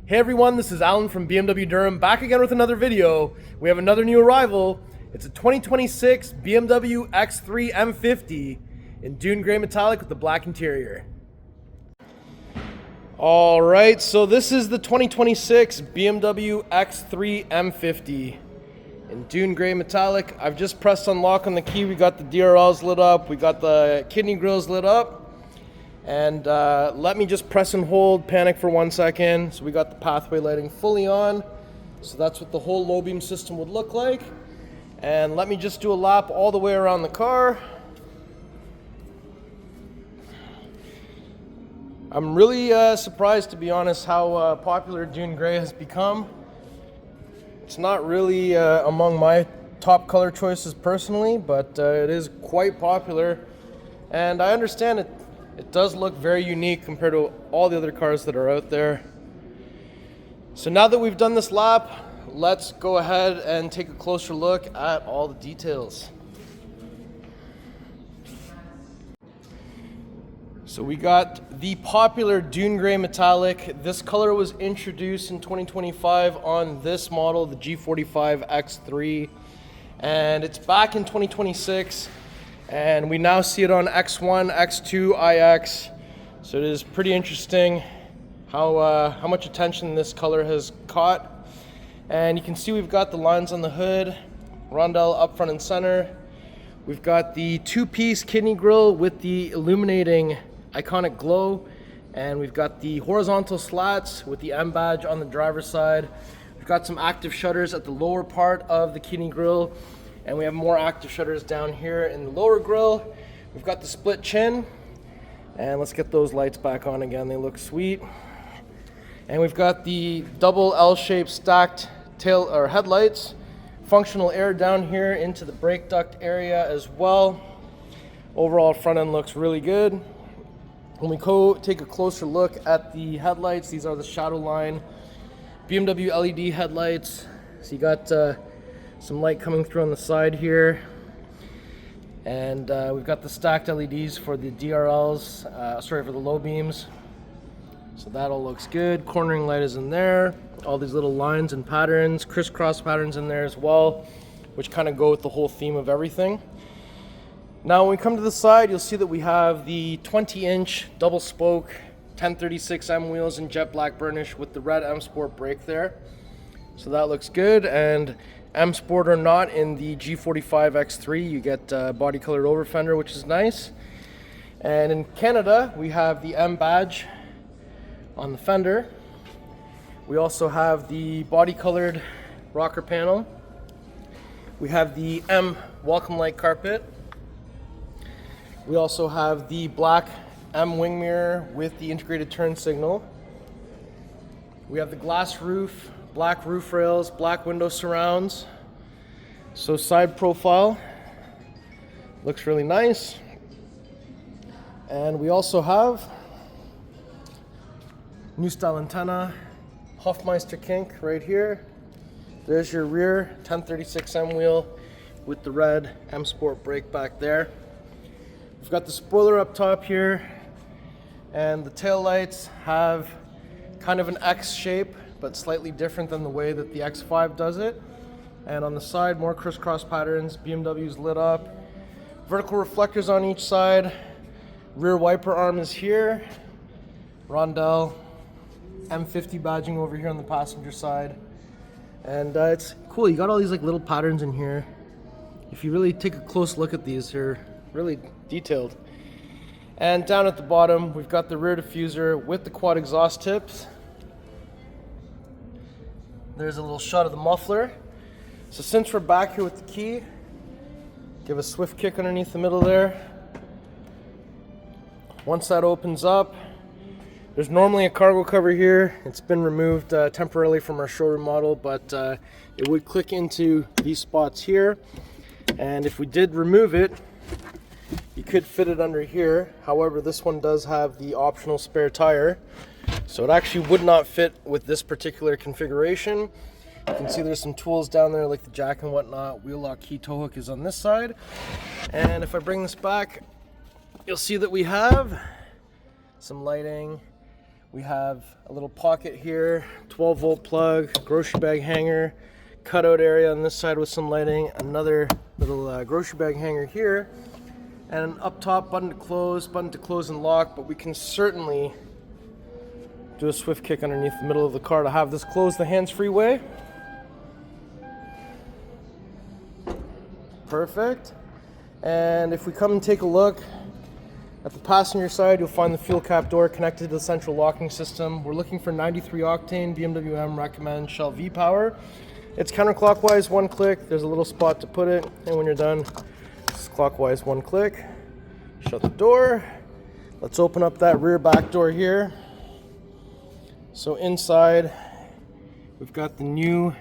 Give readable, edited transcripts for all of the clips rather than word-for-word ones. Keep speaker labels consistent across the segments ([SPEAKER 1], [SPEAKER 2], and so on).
[SPEAKER 1] Hey everyone, this is Alan from BMW Durham, back again with another video. We have another new arrival. It's a 2026 BMW X3 M50 in Dune Grey Metallic with the black interior. Alright, so this is the 2026 BMW X3 M50 in Dune Grey Metallic. I've just pressed unlock on the key. We got the DRLs lit up, we got the kidney grills lit up. And let me just press and hold, panic for 1 second. So we got the pathway lighting fully on. So that's what the whole low beam system would look like. And let me just do a lap all the way around the car. I'm really surprised, to be honest, how popular Dune Grey has become. It's not really among my top color choices personally, but it is quite popular. And I understand it. It does look very unique compared to all the other cars that are out there. So now that we've done this lap, let's go ahead and take a closer look at all the details. So we got the popular Dune Grey Metallic. This color was introduced in 2025 on this model, the G45 X3, and it's back in 2026. And we now see it on X1, X2, iX. So it is pretty interesting how much attention this color has caught. And you can see we've got the lines on the hood, rondelle up front and center. We've got the two-piece kidney grille with the illuminating iconic glow. And we've got the horizontal slats with the M badge on the driver's side. We've got some active shutters at the lower part of the kidney grille. And we have more active shutters down here in the lower grille. We've got the split chin. And let's get those lights back on again. They look sweet. And we've got the double L-shaped stacked tail or headlights. Functional air down here into the brake duct area as well. Overall front end looks really good. When we go take a closer look at the headlights, these are the shadow line BMW LED headlights. So you got some light coming through on the side here, and we've got the stacked LEDs for the DRLs, for the low beams. So that all looks good. Cornering light is in there. All these little lines and patterns, crisscross patterns in there as well, which kind of go with the whole theme of everything. Now when we come to the side, you'll see that we have the 20-inch double spoke 1036M wheels in jet black burnish with the red M Sport brake there. So that looks good. And M Sport or not, in the G45 X3 you get body colored over fender, which is nice. And in Canada we have the M badge on the fender. We also have the body colored rocker panel. We have the M welcome light carpet. We also have the black M wing mirror with the integrated turn signal. We have the glass roof, black roof rails, black window surrounds. So side profile looks really nice. And we also have new style antenna, Hofmeister kink right here. There's your rear 1036M wheel with the red M Sport brake back there. We've got the spoiler up top here, and the tail lights have kind of an X shape, but slightly different than the way that the X5 does it. And on the side, more crisscross patterns. BMW's lit up. Vertical reflectors on each side. Rear wiper arm is here. Rondelle. M50 badging over here on the passenger side. And it's cool. You got all these like little patterns in here. If you really take a close look at these, they're really detailed. And down at the bottom, we've got the rear diffuser with the quad exhaust tips. There's a little shot of the muffler. So since we're back here with the key, give a swift kick underneath the middle there. Once that opens up, there's normally a cargo cover here. It's been removed temporarily from our showroom model, but it would click into these spots here. And if we did remove it, you could fit it under here. However, this one does have the optional spare tire, so it actually would not fit with this particular configuration. You can see there's some tools down there like the jack and whatnot. Wheel lock key tow hook is on this side. And if I bring this back, you'll see that we have some lighting. We have a little pocket here, 12-volt plug, grocery bag hanger, cutout area on this side with some lighting, another little grocery bag hanger here, and up top button to close and lock, but we can certainly do a swift kick underneath the middle of the car to have this close the hands-free way. Perfect. And if we come and take a look at the passenger side, you'll find the fuel cap door connected to the central locking system. We're looking for 93 octane BMW M recommend Shell V-Power. It's counterclockwise, one click. There's a little spot to put it, and when you're done, it's clockwise, one click. Shut the door. Let's open up that rear back door here. So inside, we've got the new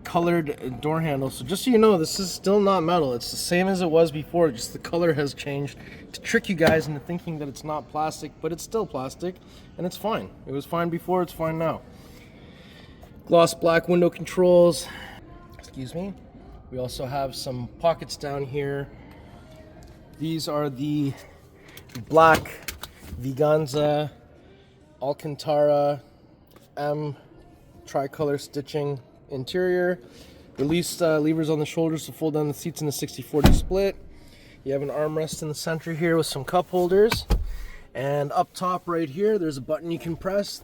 [SPEAKER 1] colored door handle. So just so you know, this is still not metal. It's the same as it was before, just the color has changed to trick you guys into thinking that it's not plastic, but it's still plastic, and it's fine. It was fine before, it's fine now. Gloss black window controls. Excuse me. We also have some pockets down here. These are the black Veganza Alcantara M tricolor stitching interior. Release levers on the shoulders to fold down the seats in the 60/40 split. You have an armrest in the center here with some cup holders. And up top right here, there's a button you can press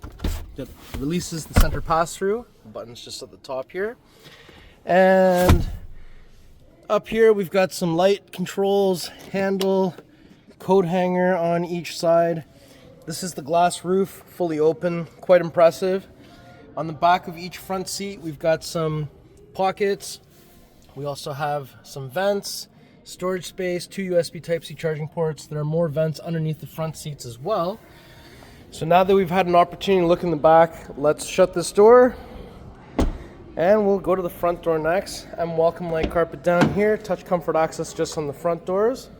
[SPEAKER 1] that releases the center pass-through. The button's just at the top here. And up here, we've got some light controls, handle, coat hanger on each side. This is the glass roof, fully open, quite impressive. On the back of each front seat, we've got some pockets. We also have some vents, storage space, 2 USB Type-C charging ports. There are more vents underneath the front seats as well. So now that we've had an opportunity to look in the back, let's shut this door and we'll go to the front door next. And welcome light carpet down here, touch comfort access just on the front doors.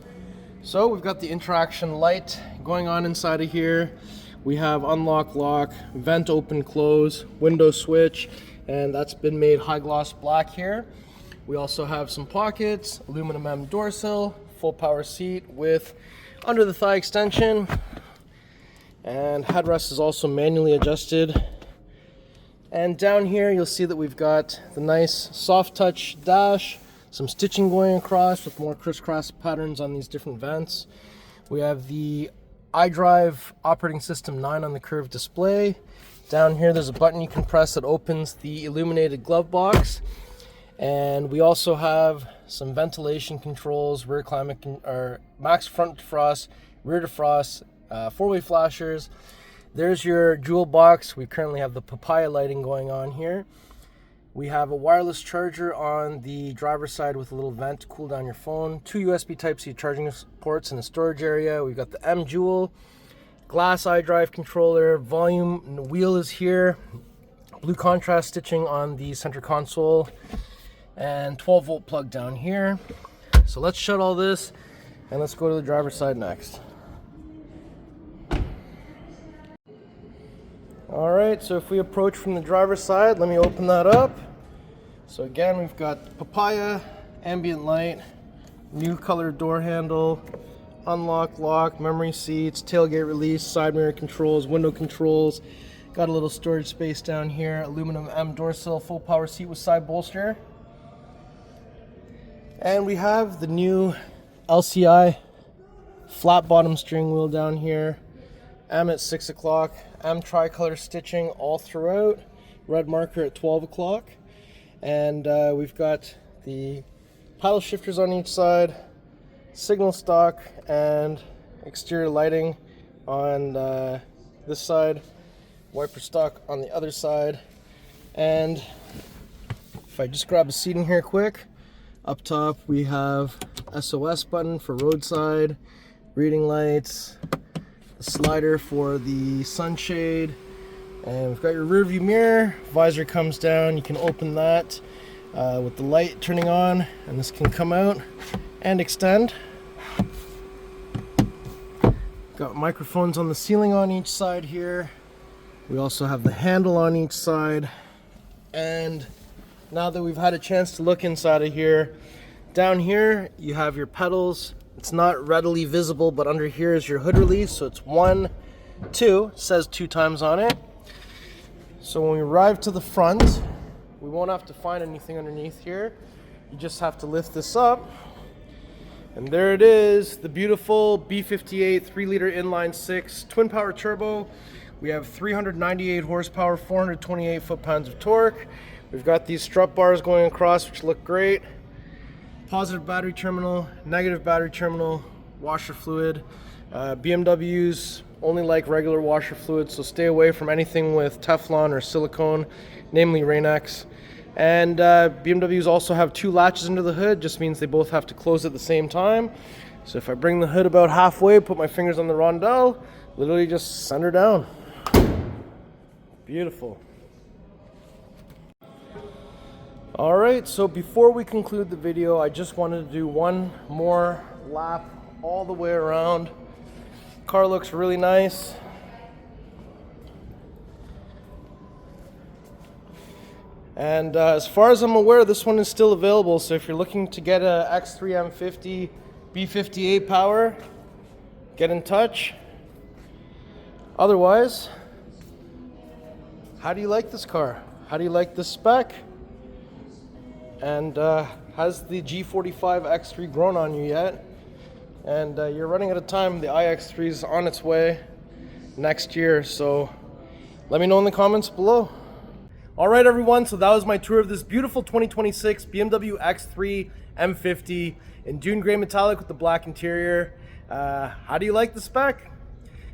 [SPEAKER 1] So we've got the interaction light going on inside of here. We have unlock, lock, vent open, close, window switch, and that's been made high gloss black here. We also have some pockets, aluminum M door sill, full power seat with under the thigh extension, and headrest is also manually adjusted. And down here you'll see that we've got the nice soft touch dash, some stitching going across with more crisscross patterns on these different vents. We have the xDrive operating system 9 on the curved display. Down here there's a button you can press that opens the illuminated glove box. And we also have some ventilation controls, rear climate, or max front defrost, rear defrost, 4-way flashers. There's your jewel box. We currently have the papaya lighting going on here. We have a wireless charger on the driver's side with a little vent to cool down your phone. 2 USB Type-C charging ports in the storage area. We've got the M Jewel, glass iDrive controller, volume, and the wheel is here. Blue contrast stitching on the center console, and 12-volt plug down here. So let's shut all this and let's go to the driver's side next. All right, so if we approach from the driver's side, let me open that up. So again, we've got papaya, ambient light, new colored door handle, unlock, lock, memory seats, tailgate release, side mirror controls, window controls. Got a little storage space down here, aluminum M door sill, full power seat with side bolster. And we have the new LCI flat bottom steering wheel down here. M at 6 o'clock, M tricolor stitching all throughout, red marker at 12 o'clock. And we've got the paddle shifters on each side, signal stock, and exterior lighting on this side, wiper stock on the other side. And if I just grab a seating here quick, up top we have SOS button for roadside, reading lights, the slider for the sunshade, and we've got your rear view mirror. Visor comes down, you can open that with the light turning on, and this can come out and extend. Got microphones on the ceiling on each side here. We also have the handle on each side. And now that we've had a chance to look inside of here, down here you have your pedals. It's not readily visible, but under here is your hood release. So it's 1, 2, says 2 times on it. So when we arrive to the front, we won't have to find anything underneath here. You just have to lift this up. And there it is, the beautiful B58 3-liter inline 6 twin power turbo. We have 398 horsepower, 428 foot-pounds of torque. We've got these strut bars going across, which look great. Positive battery terminal, negative battery terminal, washer fluid. BMWs only like regular washer fluid, so stay away from anything with Teflon or silicone, namely Rain-X. And BMWs also have 2 latches under the hood, just means they both have to close at the same time. So if I bring the hood about halfway, put my fingers on the rondelle, literally just send her down. Beautiful. All right, so before we conclude the video, I just wanted to do one more lap all the way around. Car looks really nice. And as far as I'm aware, this one is still available. So if you're looking to get a X3 M50 B58 power, get in touch. Otherwise, how do you like this car? How do you like this spec? And has the G45 X3 grown on you yet? And you're running out of time. The iX3 is on its way next year. So let me know in the comments below. All right, everyone, so that was my tour of this beautiful 2026 BMW X3 M50 in Dune Grey Metallic with the black interior. How do you like the spec?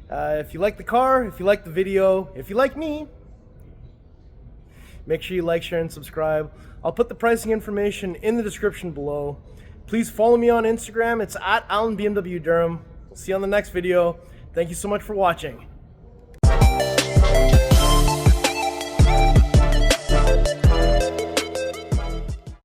[SPEAKER 1] If you like the car, if you like the video, if you like me, make sure you like, share, and subscribe. I'll put the pricing information in the description below. Please follow me on Instagram. It's @AlanBMW Durham. We'll see you on the next video. Thank you so much for watching.